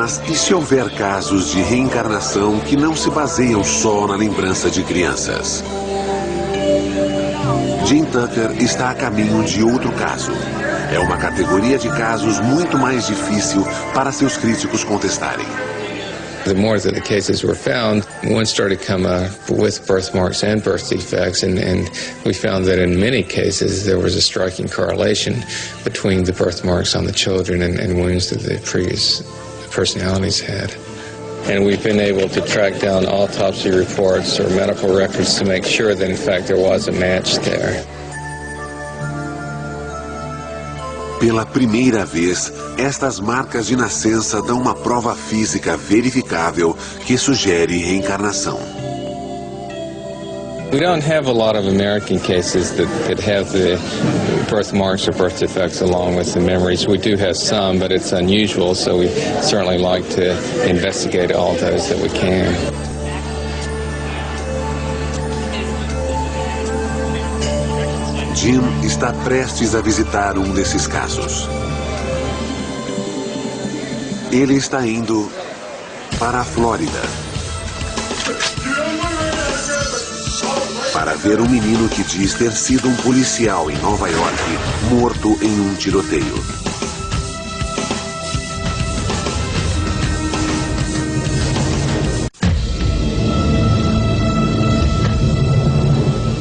Mas e se houver casos de reencarnação que não se baseiam só na lembrança de crianças? Jim Tucker está a caminho de outro caso. É uma categoria de casos muito mais difícil para seus críticos contestarem. The more that the cases were found, one started to come with birthmarks and birth defects, and we found that in many cases there was a striking correlation between the birthmarks on the children and wounds that the previous personalities had. And we've been able to track down autopsy reports or medical records to make sure that in fact there was a match there. Pela primeira vez, estas marcas de nascença dão uma prova física verificável que sugere reencarnação. We don't have a lot of American cases that have the birthmarks or birth defects along with the memories. We do have some, but it's unusual, so we certainly like to investigate all those that we can. Jim está prestes a visitar um desses casos. Ele está indo para a Flórida para ver um menino que diz ter sido um policial em Nova York morto em um tiroteio.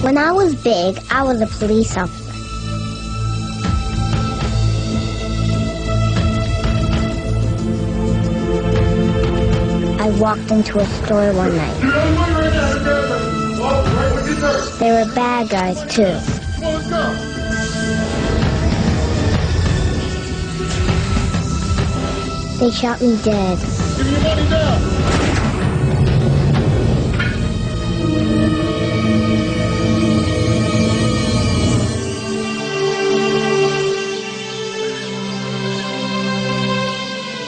When I was big, I was a police officer. I walked into a store one night. They were bad guys, too. They shot me dead. Give me your money now.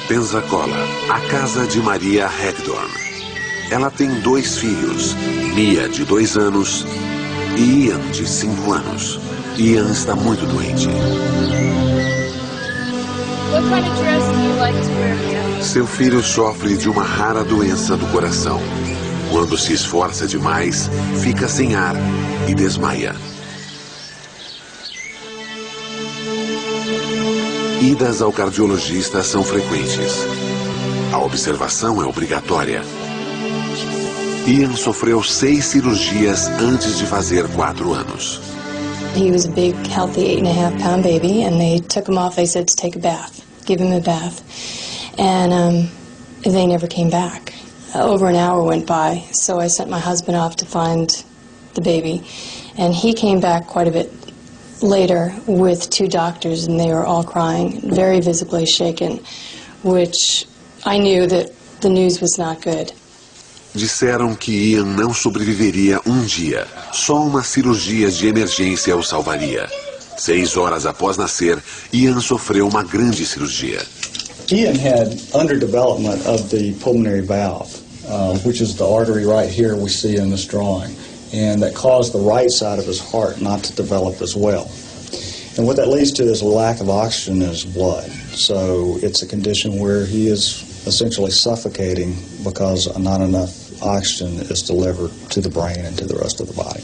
Pensacola, a casa de Maria Hagdorn. Ela tem 2 filhos, Mia, de 2 anos, e Ian, de 5 anos. Ian está muito doente. What kind of dress do you like to wear, Mia? Seu filho sofre de uma rara doença do coração. Quando se esforça demais, fica sem ar e desmaia. Idas ao cardiologista são frequentes. A observação é obrigatória. Ian sofreu 6 cirurgias antes de fazer 4 anos. He was a big, healthy 8.5-pound baby, and they took him off. They said to take a bath, give him a bath, and they never came back. Over an hour went by, so I sent my husband off to find the baby, and he came back quite a bit later with 2 doctors, and they were all crying, very visibly shaken, which I knew that the news was not good. Disseram que Ian não sobreviveria um dia. Só uma cirurgia de emergência o salvaria. 6 horas após nascer, Ian sofreu uma grande cirurgia. Ian had underdevelopment of the pulmonary valve, which is the artery right here we see in this drawing. And that caused the right side of his heart not to develop as well. And what that leads to is a lack of oxygen in his blood. So it's a condition where he is essentially suffocating because not enough oxygen is delivered to the brain and to the rest of the body.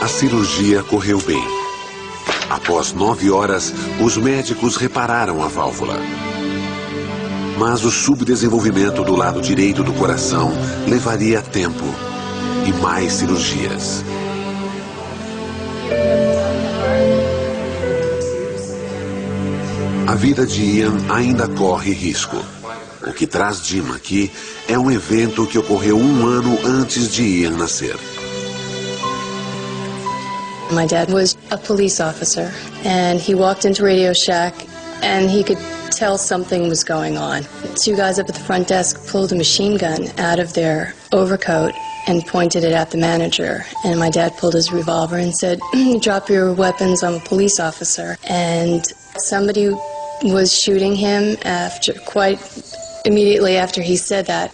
A cirurgia correu bem. Após 9 horas, os médicos repararam a válvula. Mas o subdesenvolvimento do lado direito do coração levaria tempo e mais cirurgias. A vida de Ian ainda corre risco. O que traz Jim aqui é um evento que ocorreu 1 ano antes de Ian nascer. My dad was a police officer, and he walked into Radio Shack, and he could tell something was going on. 2 guys up at the front desk pulled a machine gun out of their overcoat and pointed it at the manager. And my dad pulled his revolver and said, "Drop your weapons, I'm a police officer." And somebody was shooting him quite immediately after he said that.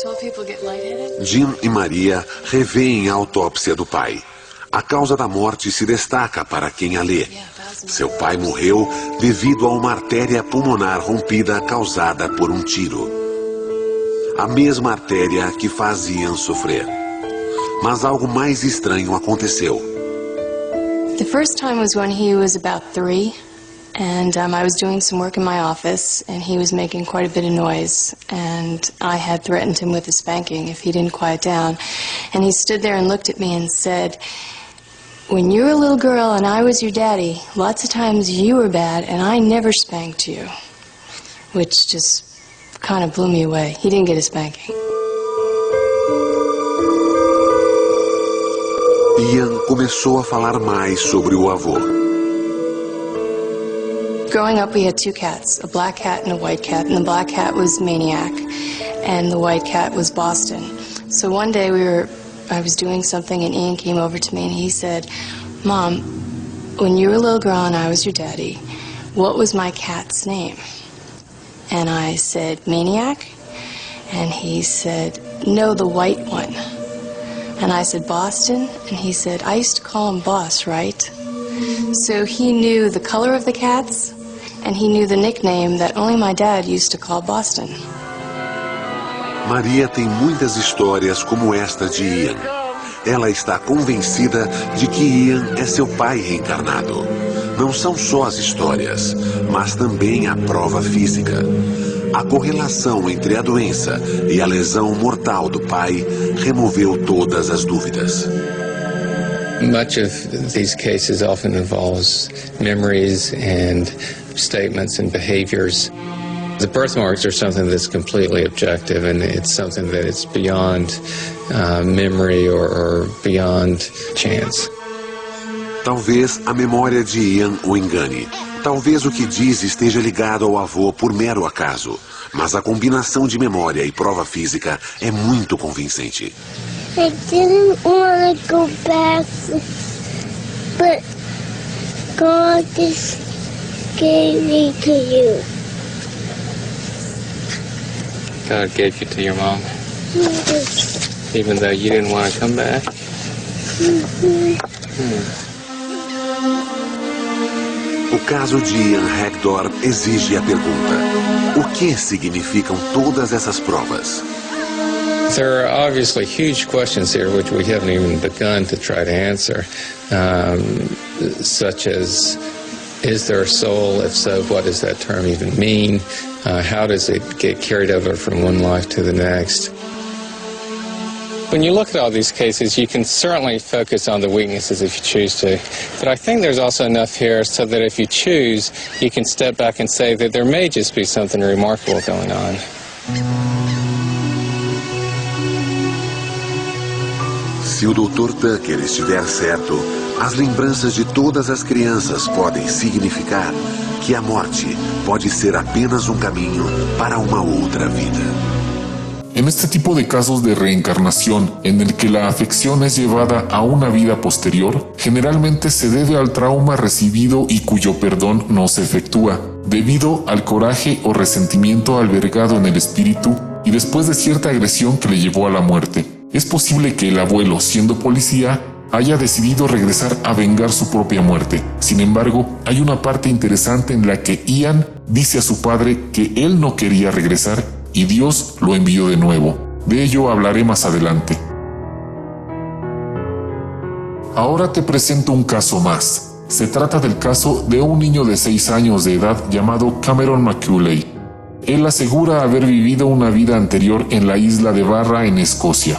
12 people get lightheaded. Jim e Maria revêem a autópsia do pai. A causa da morte se destaca para quem a lê. Seu pai morreu devido a uma artéria pulmonar rompida causada por um tiro. A mesma artéria que faz Ian sofrer. Mas algo mais estranho aconteceu. The first time was when he was about 3, and I was doing some work in my office, and he was making quite a bit of noise, and I had threatened him with a spanking if he didn't quiet down. And he stood there and looked at me and said, "When you were a little girl and I was your daddy, lots of times you were bad and I never spanked you." Which just kind of blew me away. He didn't get a spanking. Ian começou a falar mais sobre o avô. Growing up, we had 2 cats, a black cat and a white cat, and the black cat was Maniac, and the white cat was Boston. So one day I was doing something, and Ian came over to me and he said, "Mom, when you were a little girl and I was your daddy, what was my cat's name?" And I said, "Maniac?" And he said, "No, the white one." And I said, "Boston?" And he said, "I used to call him Boss, right?" So he knew the color of the cats, and he knew the nickname that only my dad used to call Boston. Maria tem muitas histórias como esta de Ian. Ela está convencida de que Ian é seu pai reencarnado. Não são só as histórias, mas também a prova física. A correlação entre a doença e a lesão mortal do pai removeu todas as dúvidas. Much of these cases often involves memories and statements and behaviors. The birthmarks are something that's completely objective, and it's something that is beyond memory or beyond chance. Talvez a memória de Ian o engane. Talvez o que diz esteja ligado ao avô por mero acaso. Mas a combinação de memória e prova física é muito convincente. I didn't want to go back, but God just gave me to you. God gave you to your mom, even though you didn't want to come back? O caso de Ian Hagdorn exige a pergunta: o que significam todas essas provas? There are obviously huge questions here which we haven't even begun to try to answer, such as, is there a soul? If so, what does that term even mean? How does it get carried over from one life to the next? When you look at all these cases, you can certainly focus on the weaknesses if you choose to. But I think there's also enough here so that if you choose, you can step back and say that there may just be something remarkable going on. Se o Dr. Tucker estiver certo, as lembranças de todas as crianças podem significar que a morte pode ser apenas um caminho para uma outra vida. En este tipo de casos de reencarnación, en el que la afección es llevada a una vida posterior, generalmente se debe al trauma recibido y cuyo perdón no se efectúa, debido al coraje o resentimiento albergado en el espíritu y después de cierta agresión que le llevó a la muerte. Es posible que el abuelo, siendo policía, haya decidido regresar a vengar su propia muerte. Sin embargo, hay una parte interesante en la que Ian dice a su padre que él no quería regresar y Dios lo envió de nuevo. De ello hablaré más adelante. Ahora te presento un caso más. Se trata del caso de un niño de 6 años de edad llamado Cameron Macaulay. Él asegura haber vivido una vida anterior en la isla de Barra en Escocia,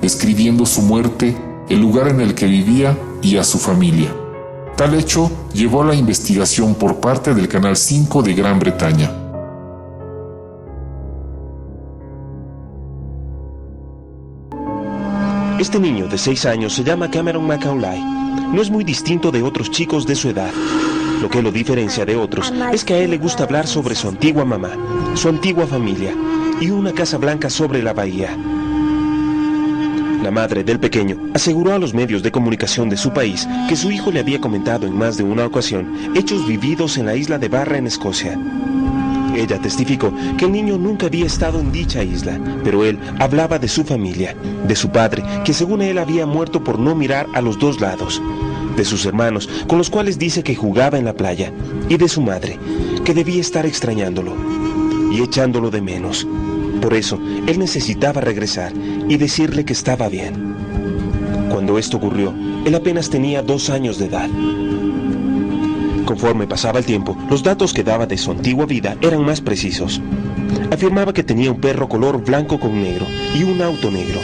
describiendo su muerte, el lugar en el que vivía y a su familia. Tal hecho llevó a la investigación por parte del Canal 5 de Gran Bretaña. Este niño de 6 años se llama Cameron Macaulay. No es muy distinto de otros chicos de su edad. Lo que lo diferencia de otros es que a él le gusta hablar sobre su antigua mamá, su antigua familia y una casa blanca sobre la bahía. La madre del pequeño aseguró a los medios de comunicación de su país que su hijo le había comentado en más de una ocasión hechos vividos en la isla de Barra en Escocia. Ella testificó que el niño nunca había estado en dicha isla, pero él hablaba de su familia, de su padre, que según él había muerto por no mirar a los dos lados, de sus hermanos, con los cuales dice que jugaba en la playa, y de su madre, que debía estar extrañándolo y echándolo de menos. Por eso, él necesitaba regresar y decirle que estaba bien. Cuando esto ocurrió, él apenas tenía 2 años de edad. Conforme pasaba el tiempo, los datos que daba de su antigua vida eran más precisos. Afirmaba que tenía un perro color blanco con negro y un auto negro.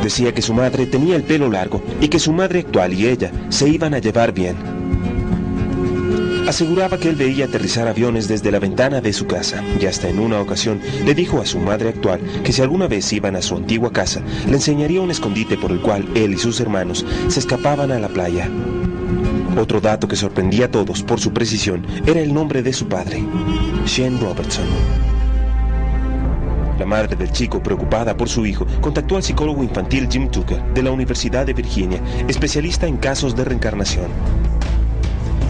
Decía que su madre tenía el pelo largo y que su madre actual y ella se iban a llevar bien. Aseguraba que él veía aterrizar aviones desde la ventana de su casa y hasta en una ocasión le dijo a su madre actual que si alguna vez iban a su antigua casa, le enseñaría un escondite por el cual él y sus hermanos se escapaban a la playa. Otro dato que sorprendía a todos por su precisión era el nombre de su padre, Shane Robertson. La madre del chico, preocupada por su hijo, contactó al psicólogo infantil Jim Tucker de la Universidad de Virginia, especialista en casos de reencarnación.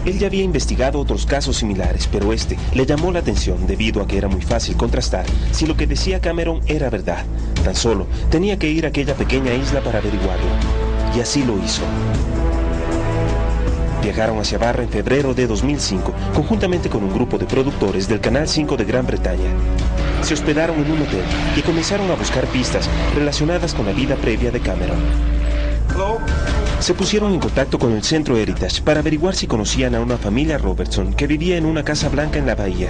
Él ya había investigado otros casos similares, pero este le llamó la atención debido a que era muy fácil contrastar si lo que decía Cameron era verdad. Tan solo tenía que ir a aquella pequeña isla para averiguarlo. Y así lo hizo. Viajaron hacia Barra en febrero de 2005, conjuntamente con un grupo de productores del Canal 5 de Gran Bretaña. Se hospedaron en un hotel y comenzaron a buscar pistas relacionadas con la vida previa de Cameron. Se pusieron en contacto con el Centro Heritage para averiguar si conocían a una familia Robertson que vivía en una casa blanca en la bahía.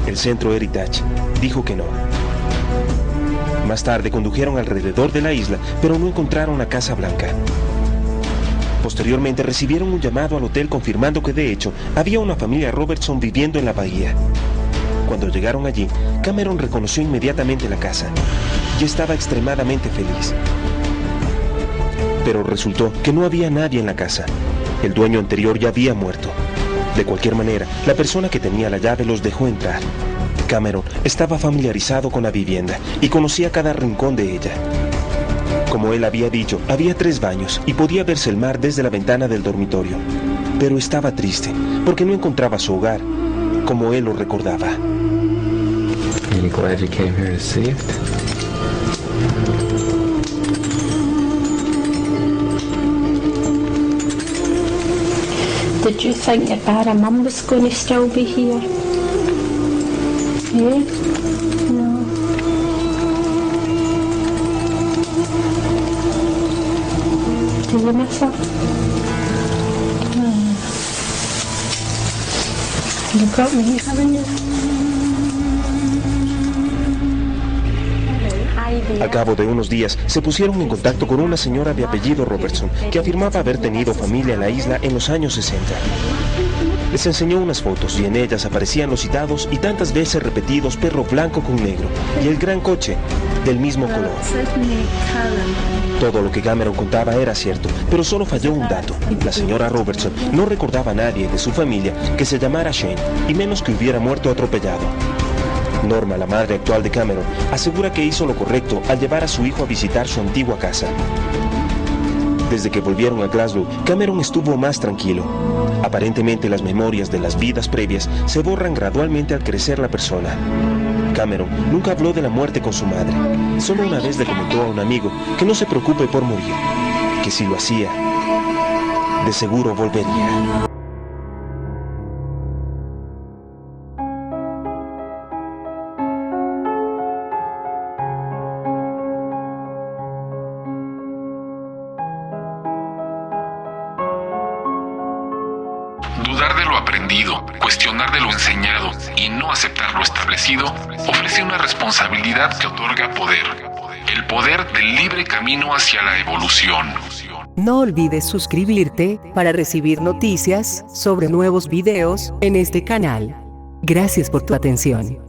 El Centro Heritage dijo que no. Más tarde condujeron alrededor de la isla, pero no encontraron la Casa Blanca. Posteriormente recibieron un llamado al hotel confirmando que de hecho había una familia Robertson viviendo en la bahía. Cuando llegaron allí, Cameron reconoció inmediatamente la casa y estaba extremadamente feliz. Pero resultó que no había nadie en la casa. El dueño anterior ya había muerto. De cualquier manera, la persona que tenía la llave los dejó entrar. Cameron estaba familiarizado con la vivienda y conocía cada rincón de ella. Como él había dicho, había 3 baños y podía verse el mar desde la ventana del dormitorio. Pero estaba triste porque no encontraba su hogar, como él lo recordaba. I'm glad you came here to see it. Did you think your dad and mum was going to still be here? Yeah? No. Do you miss her? You've got me, haven't you? Al cabo de unos días, se pusieron en contacto con una señora de apellido Robertson, que afirmaba haber tenido familia en la isla en los años 60. Les enseñó unas fotos y en ellas aparecían los citados y tantas veces repetidos perro blanco con negro y el gran coche del mismo color. Todo lo que Cameron contaba era cierto, pero solo falló un dato. La señora Robertson no recordaba a nadie de su familia que se llamara Shane, y menos que hubiera muerto atropellado. Norma, la madre actual de Cameron, asegura que hizo lo correcto al llevar a su hijo a visitar su antigua casa. Desde que volvieron a Glasgow, Cameron estuvo más tranquilo. Aparentemente las memorias de las vidas previas se borran gradualmente al crecer la persona. Cameron nunca habló de la muerte con su madre. Solo una vez le comentó a un amigo que no se preocupe por morir, que si lo hacía, de seguro volvería. Dudar de lo aprendido, cuestionar de lo enseñado y no aceptar lo establecido ofrece una responsabilidad que otorga poder. El poder del libre camino hacia la evolución. No olvides suscribirte para recibir noticias sobre nuevos videos en este canal. Gracias por tu atención.